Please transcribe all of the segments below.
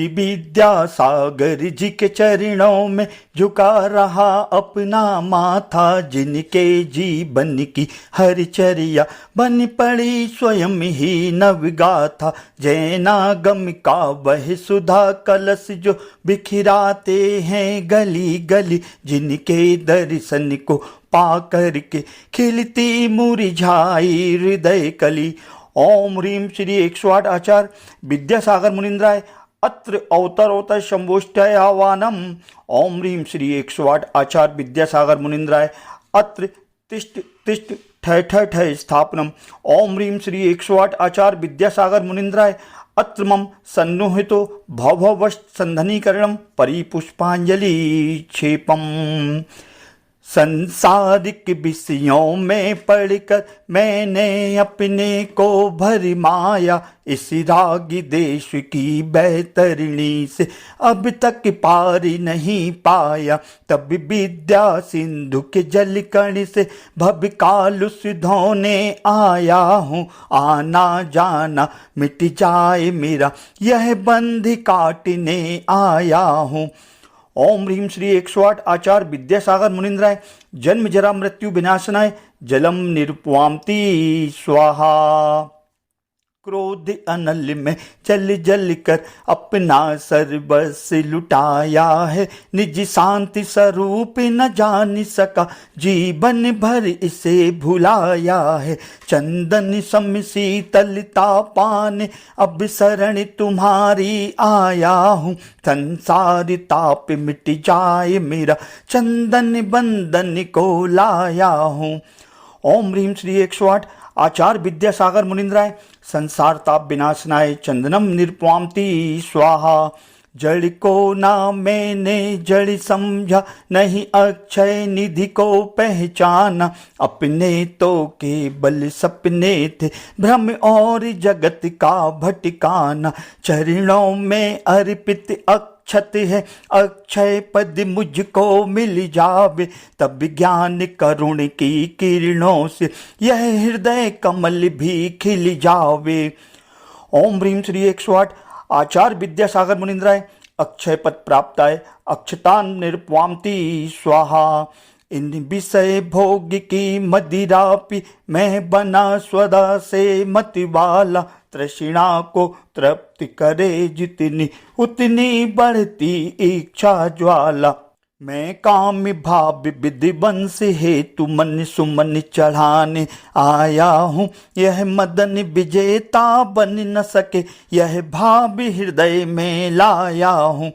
विद्यासागर जी के चरणों में झुका रहा अपना माथा, जिनके जीवन की हर चर्या बन पड़ी स्वयं ही नवगाथा। जैनागम का वह सुधा कलश जो बिखराते हैं गली गली, जिनके दर्शन को पा करके खिलती मुरझाई हृदय कली। ओम ह्रीं श्री 108 आचार्य विद्यासागर मुनींद्राय अत्र अवतरोत शंभोष्टय आह्वानम। ओम ह्रीं श्री 108 आचार्य विद्यासागर मुनींद्राय अत्र तिष्ठ तिष्ठ ठय ठय ठय स्थापनम। ओम ह्रीं श्री 108 आचार्य विद्यासागर मुनींद्राय अत्र मम सन्नुहितो भववश संधनीकरणम परिपुष्पांजलि क्षेपम। संसारिक विषयों में पढ़कर मैंने अपने को भरी माया, इस रागी देश की बैतरणी से अब तक पार नहीं पाया। तब विद्या सिंधु के जल कण से भव कालुष धोने आया हूँ। आना जाना मिट जाए मेरा यह बंध काटने आया हूँ। ओम ह्रीं श्री 108 आचार्य विद्यासागर मुनींद्राय जन्म जरा मृत्यु विनाशनाय जलम निरुपवामती स्वाहा। क्रोध अनल में जल जल कर अपना सर्वस्व लुटाया है, निज शांति स्वरूप न जान सका जीवन भर इसे भुलाया है। चंदन सम शीतलता पाने अब शरण तुम्हारी आया हूँ। संसार ताप मिट जाए मेरा चंदन बंदन को लाया हूँ। ओम ह्रीं श्री 108 आचार्य विद्यासागर मुनींद्राय संसार ताप विनाशनाय चंदनम निरुपवामती स्वाहा। जड़ को ना मैंने जड़ समझा, नहीं अक्षय निधि को पहचाना। अपने तो केवल सपने थे भ्रम और जगत का भटकाना। चरणों में अर्पित अक्षत है अक्षय पद मुझको मिल जावे, तब ज्ञान करुण की किरणों से यह हृदय कमल भी खिल जावे। ओम ह्रीं श्री 108 आचार्य विद्यासागर मुनींद्राय अक्षय पद प्राप्ताय अक्षतान निरुपवामती स्वाहा। इन विषय भोग की मदिरा पी मैं बना स्वदा से मत वाला। तृष्णा को तृप्त करे जितनी उतनी बढ़ती इच्छा ज्वाला। मैं काम भाव विधिवंश हेतु मन सुमन चढ़ाने आया हूँ। यह मदन विजेता बन न सके यह भाव हृदय में लाया हूँ।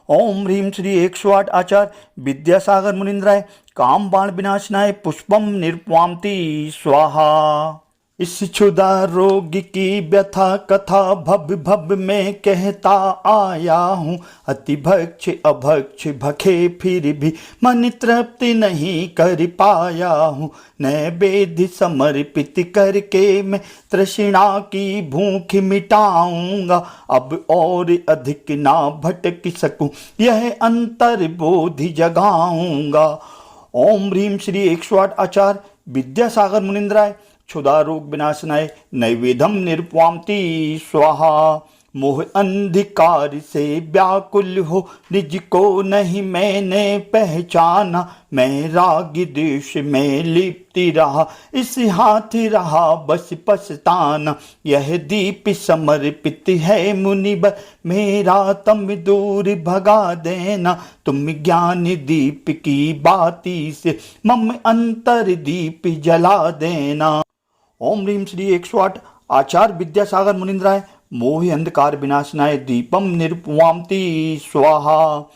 ओम ह्रीं श्री 108 आचार्य विद्यासागर मुनींद्राय काम बाण विनाशनाय पुष्पम निरुपवामती स्वाहा। इस क्षुधा रोग की व्यथा कथा भव भव में कहता आया हूँ। अति भक्ष अभक्ष भखे फिर भी मन तृप्ति नहीं कर पाया हूँ। नैवेद्य समर्पित करके मैं तृष्णा की भूख मिटाऊंगा। अब और अधिक ना भटक सकूं यह अंतर बोधि जगाऊंगा। ओम ह्रीं श्री 108 आचार्य विद्यासागर मुनींद्राय क्षुधा रोग विनाशनाय नैवेद्यम निरुपवामती स्वाहा। मोह अंधकार से व्याकुल हो निज को नहीं मैंने पहचाना। मैं राग देश में लिप्ति रहा इस हाथ रहा बस पछताना। यह दीप समर्पित है मुनिवर मेरा तम दूर भगा देना। तुम ज्ञान दीप की बाती से मम अंतर दीप जला देना। ओम ह्रीं श्री 108 आचार्य विद्यासागर मुनींद्राय मोहि अंधकार विनाशनाय दीपम निरुपवामती स्वाहा।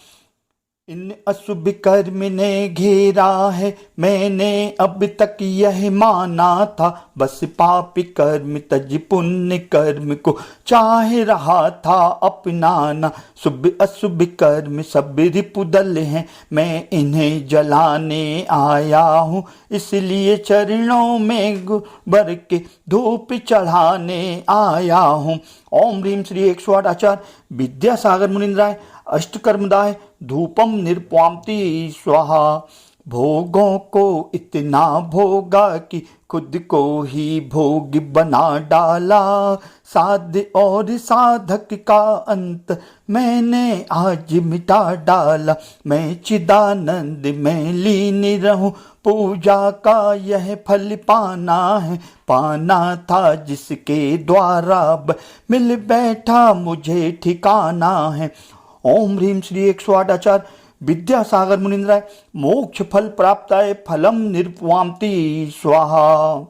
इन अशुभ कर्म ने घेरा है मैंने अब तक यह माना था। बस पापी कर्म तज पुण्य कर्म को चाह रहा था अपनाना। शुभ अशुभ कर्म सब रिपुदल हैं मैं इन्हें जलाने आया हूँ। इसलिए चरणों में गुबर के धूप चढ़ाने आया हूँ। ओम ह्रीं श्री 108 आचार्य विद्यासागर मुनींद्राय अष्टकर्मदाय धूपम निरुपवामती स्वाहा। भोगों को इतना भोगा कि खुद को ही भोग बना डाला, साध और साधक का अंत मैंने आज मिटा डाला। मैं चिदानंद में लीन रहूं, पूजा का यह फल पाना है, पाना था जिसके द्वारा मिल बैठा मुझे ठिकाना है। ओम ह्रीम श्री 108 आचार्य विद्यासागर मुनिंद्राय मोक्ष फल प्राप्ताय फलम निरुपवांति स्वाहा।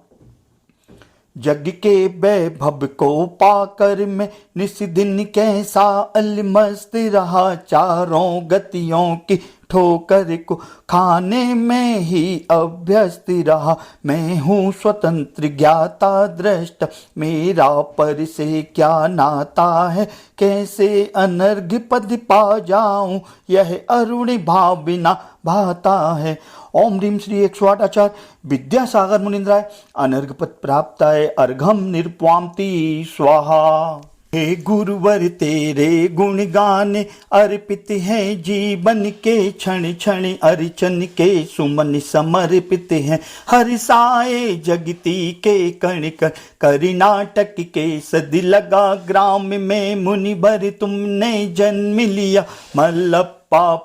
जग के वैभव को पाकर मैं निस दिन कैसा अलमस्त रहा, चारों गतियों की ठोकर को खाने में ही अभ्यस्त रहा। मैं हूँ स्वतंत्र ज्ञाता दृष्टा, मेरा पर से क्या नाता है, कैसे अनर्घ पद पा जाऊं, यह अरुण भाव बिना भाता है। ओम ह्रीम श्री 108 आचार्य विद्यासागर मुनिंद्राय अनर्घ पद प्राप्ताय अर्घम निरुपवांति स्वाहा। हे गुरुवर तेरे गुण गान अर्पित हैं, जीवन के क्षण क्षण अर्चन के सुमन समर्पित हैं। हर्षाए जगती के कण कण कर्नाटक के सदी लगा, ग्राम में मुनि भर तुमने जन्म लिया। मल्लप्पा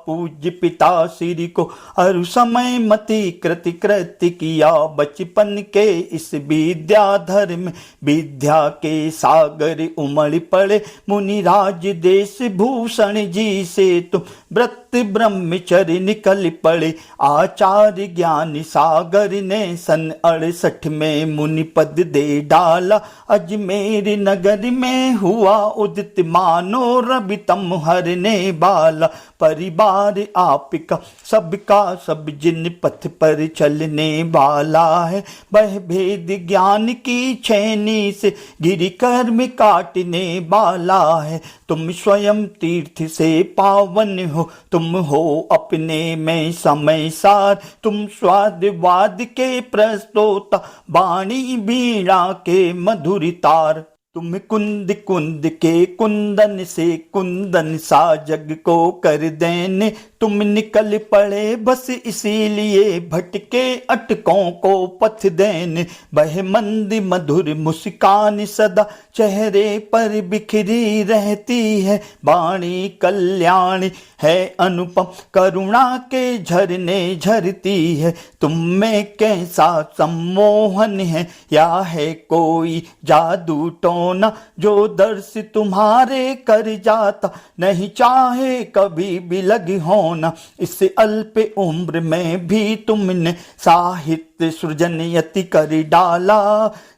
पूज्य पिता श्री को हर समय मति कृति कृति किया। बचपन के इस विद्याधर में विद्या के सागर उमड़ पड़े, मुनिराज देश भूषण जी से तुम व्रत ब्रह्मचर्य निकल पड़े। आचार्य ज्ञान सागर ने सन 68 में मुनि पद दे डाला। अजमेर नगर में हुआ उदित मानो रवि तम हरने बाला। परिवार आपका सबका सब जिन पथ पर चलने वाला है, वह भेद ज्ञान की छैनी से गिरि कर्म काटने वाला है। तुम स्वयं तीर्थ से पावन हो, तुम हो अपने में समय सार। तुम स्वादवाद के प्रस्तोता, वाणी बीणा के मधुर तार। तुम कुंद कुंद के कुंदन से कुंदन सा जग को कर देने तुम निकल पड़े। बस इसीलिए भटके अटकों को पथ देने। वह मंद मधुर मुस्कान सदा चेहरे पर बिखरी रहती है। वाणी कल्याणी है अनुपम, करुणा के झरने झरती है। तुम में कैसा सम्मोहन है, या है कोई जादू टोना, जो दर्श तुम्हारे कर जाता नहीं चाहे कभी भी लग होना। इससे अल्प उम्र में भी तुमने साहित्य सृजन यति कर डाला।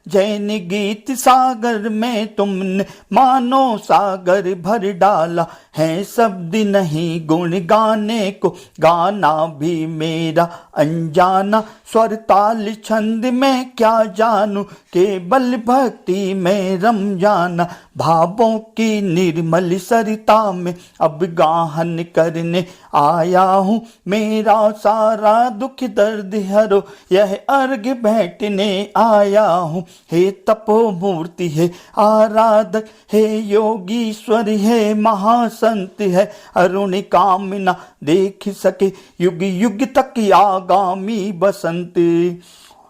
जैन गीत सागर में तुमने मानो सागर भर डाला है। शब्द नहीं गुण गाने को, गाना भी मेरा अनजाना। स्वर ताल छंद में क्या जानू, केवल भक्ति में रम जाना। भावों की निर्मल सरिता में अब गाहन करने आया हूँ। मेरा सारा दुख दर्द हरो, यह अर्घ बैठने आया हूँ। हे तपो मूर्ति है आराधक, हे योगीश्वर है महासंत है। अरुण कामना देख सके युग युग तक आगामी बसंत।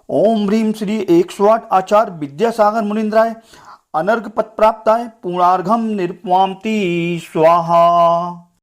ओम ह्रीम श्री 108 आचार्य विद्यासागर मुनिंद्राय अनर्घ पद प्राप्ताय पूर्णार्घम निरुपवांति स्वाहा।